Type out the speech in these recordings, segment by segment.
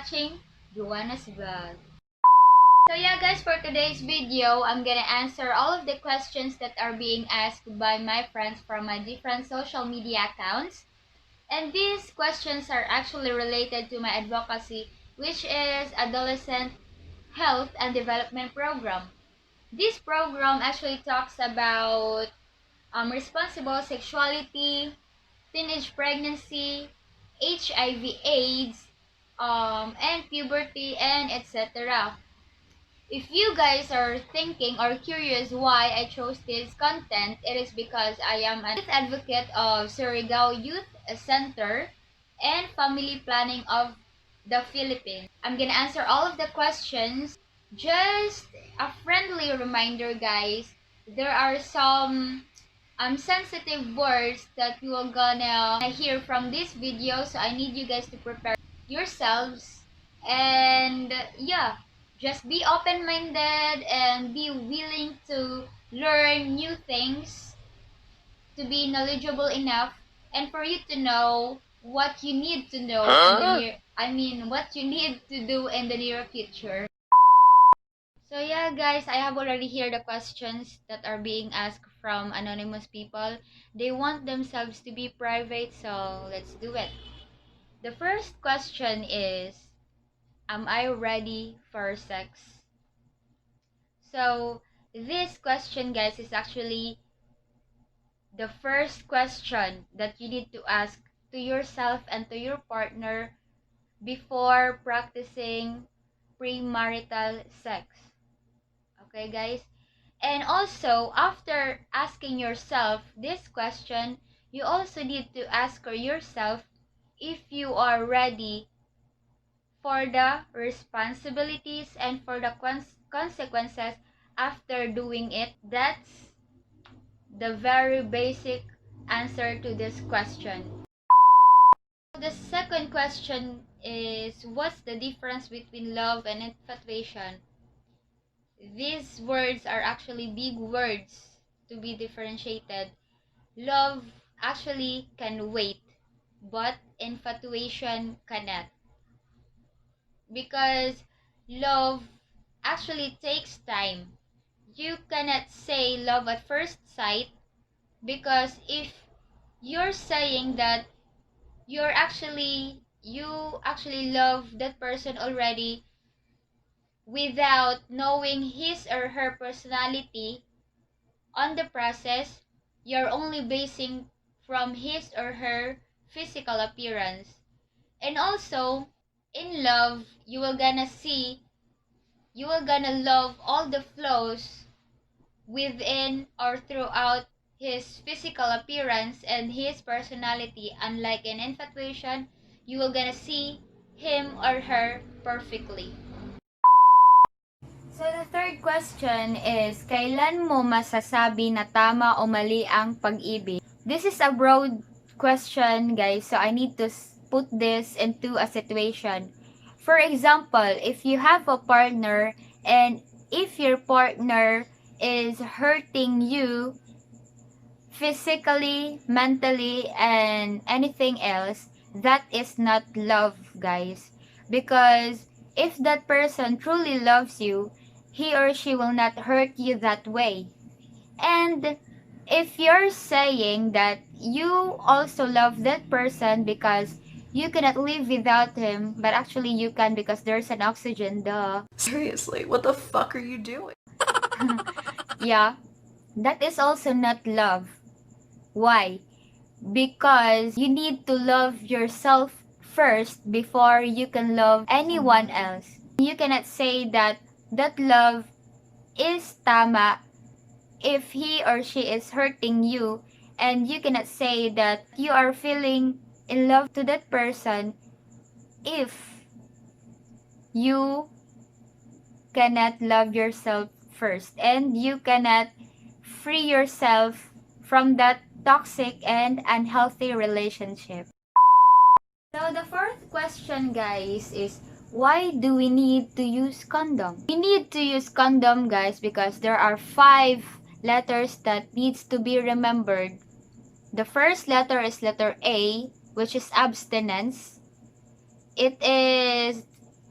watching Joanna's Vlog. So yeah guys, for today's video, I'm gonna answer all of the questions that are being asked by my friends from my different social media accounts. And these questions are actually related to my advocacy, which is Adolescent Health and Development Program. This program actually talks about responsible sexuality, teenage pregnancy, HIV/AIDS, and puberty, and etc. If you guys are thinking or curious why I chose this content, it is because I am an youth advocate of Surigao Youth Center and family planning of the Philippines. I'm gonna answer all of the questions. Just a friendly reminder, guys, there are some sensitive words that you are gonna hear from this video, so I need you guys to prepare yourselves. And yeah, just be open-minded and be willing to learn new things, to be knowledgeable enough, and for you to know what you need to know what you need to do in the near future. So yeah guys, I have already heard the questions that are being asked from anonymous people. They want themselves to be private, so let's do it. The first question is, am I ready for sex? So this question guys is actually the first question that you need to ask to yourself and to your partner before practicing premarital sex. Okay guys? And also, after asking yourself this question, you also need to ask yourself if you are ready for the responsibilities and for the consequences after doing it. That's the very basic answer to this question. The second question is, what's the difference between love and infatuation? These words are actually big words to be differentiated. Love actually can wait, but infatuation cannot. Because love actually takes time. You cannot say love at first sight, because if you're saying that you actually love that person already without knowing his or her personality on the process, you're only basing from his or her physical appearance. And also, in love, you will gonna love all the flaws within or throughout his physical appearance and his personality. Unlike in infatuation, you will gonna see him or her perfectly. So the third question is, kailan mo masasabi na tama o mali ang pag-ibig? This is a broad question guys, so I need to put this into a situation. For example, if you have a partner and if your partner is hurting you physically, mentally, and anything else, that is not love guys. Because if that person truly loves you, he or she will not hurt you that way. And if you're saying that you also love that person because you cannot live without him, but actually you can because there's an oxygen, duh. Seriously, what the fuck are you doing? Yeah, that is also not love. Why? Because you need to love yourself first before you can love anyone else. You cannot say that love is tama if he or she is hurting you, and you cannot say that you are feeling in love to that person if you cannot love yourself first and you cannot free yourself from that toxic and unhealthy relationship. So the fourth question guys is, why do we need to use condom? We need to use condom guys because there are 5 letters that needs to be remembered. The first letter is letter A, which is abstinence. It is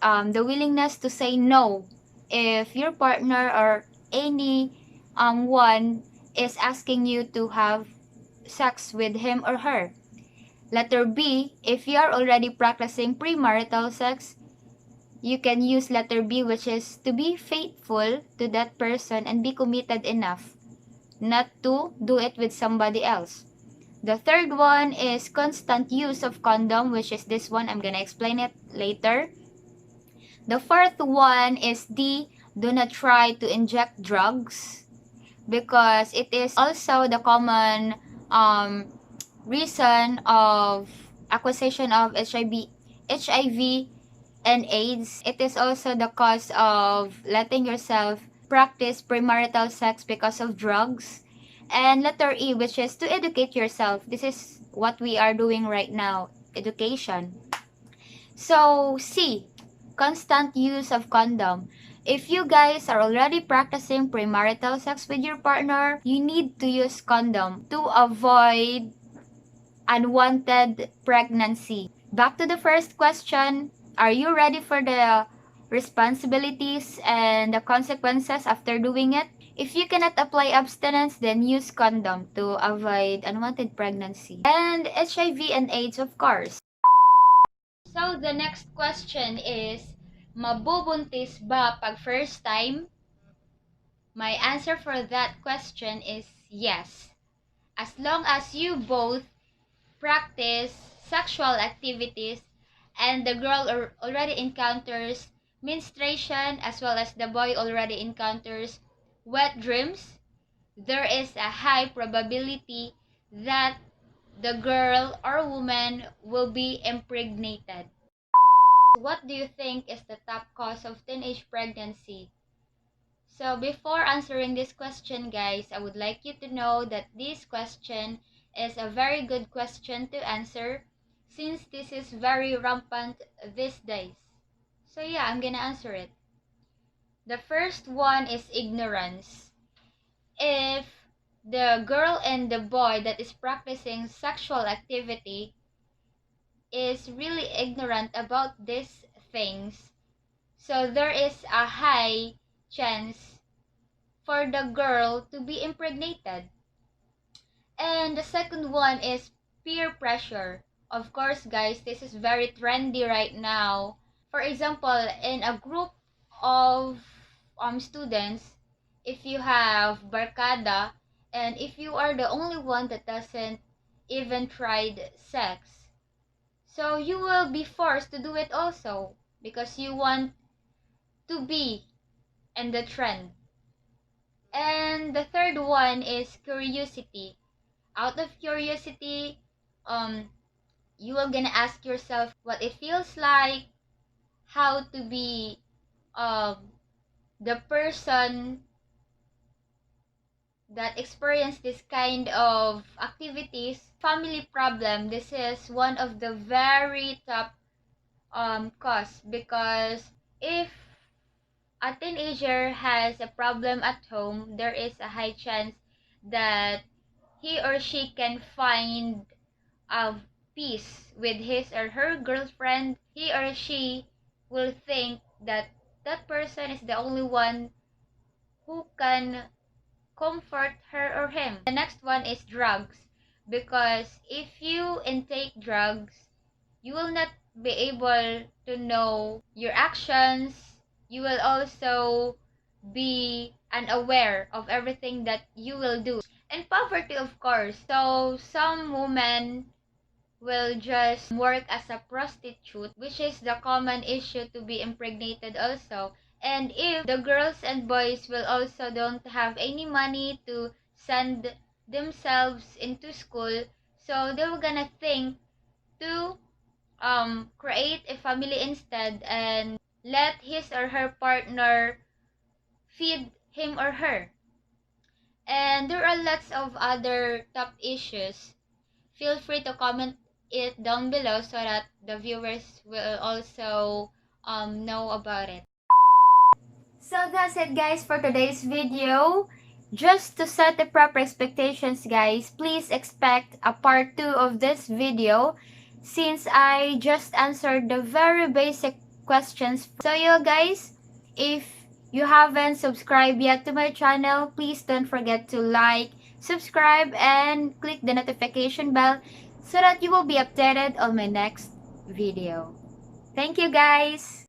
the willingness to say no if your partner or any one is asking you to have sex with him or her. Letter B, if you are already practicing premarital sex, you can use letter B, which is to be faithful to that person and be committed enough not to do it with somebody else. The third one is constant use of condom, which is this one. I'm gonna explain it later. The fourth one is D, do not try to inject drugs because it is also the common reason of acquisition of HIV and AIDS. It is also the cause of letting yourself practice premarital sex because of drugs. And letter E, which is to educate yourself. This is what we are doing right now, education. So C, constant use of condom. If you guys are already practicing premarital sex with your partner, you need to use condom to avoid unwanted pregnancy. Back to the first question, are you ready for the responsibilities and the consequences after doing it? If you cannot apply abstinence, then use condom to avoid unwanted pregnancy. And HIV and AIDS, of course. So, the next question is, mabubuntis ba pag first time? My answer for that question is yes. As long as you both practice sexual activities and the girl already encounters menstruation as well as the boy already encounters wet dreams, there is a high probability that the girl or woman will be impregnated. What do you think is the top cause of teenage pregnancy? So before answering this question, guys, I would like you to know that this question is a very good question to answer since this is very rampant these days. So yeah, I'm gonna answer it. The first one is ignorance. If the girl and the boy that is practicing sexual activity is really ignorant about these things, so there is a high chance for the girl to be impregnated. And the second one is peer pressure. Of course, guys, this is very trendy right now. For example, in a group of students, if you have barkada, and if you are the only one that doesn't even tried sex, so you will be forced to do it also because you want to be in the trend. And the third one is curiosity. Out of curiosity, you are gonna ask yourself what it feels like, how to be the person that experience this kind of activities. Family problem, this is one of the very top cause because if a teenager has a problem at home, there is a high chance that he or she can find a peace with his or her girlfriend. He or she will think that that person is the only one who can comfort her or him. The next one is drugs. Because if you intake drugs, you will not be able to know your actions. You will also be unaware of everything that you will do. And poverty, of course. So some women will just work as a prostitute, which is the common issue to be impregnated also. And if the girls and boys will also don't have any money to send themselves into school, so they were gonna think to create a family instead and let his or her partner feed him or her. And there are lots of other top issues. Feel free to comment it down below so that the viewers will also know about it. So that's it, guys, for today's video. Just to set the proper expectations, guys, please expect a part 2 of this video since I just answered the very basic questions. So you guys, if you haven't subscribed yet to my channel, please don't forget to like, subscribe, and click the notification bell so that you will be updated on my next video. Thank you guys!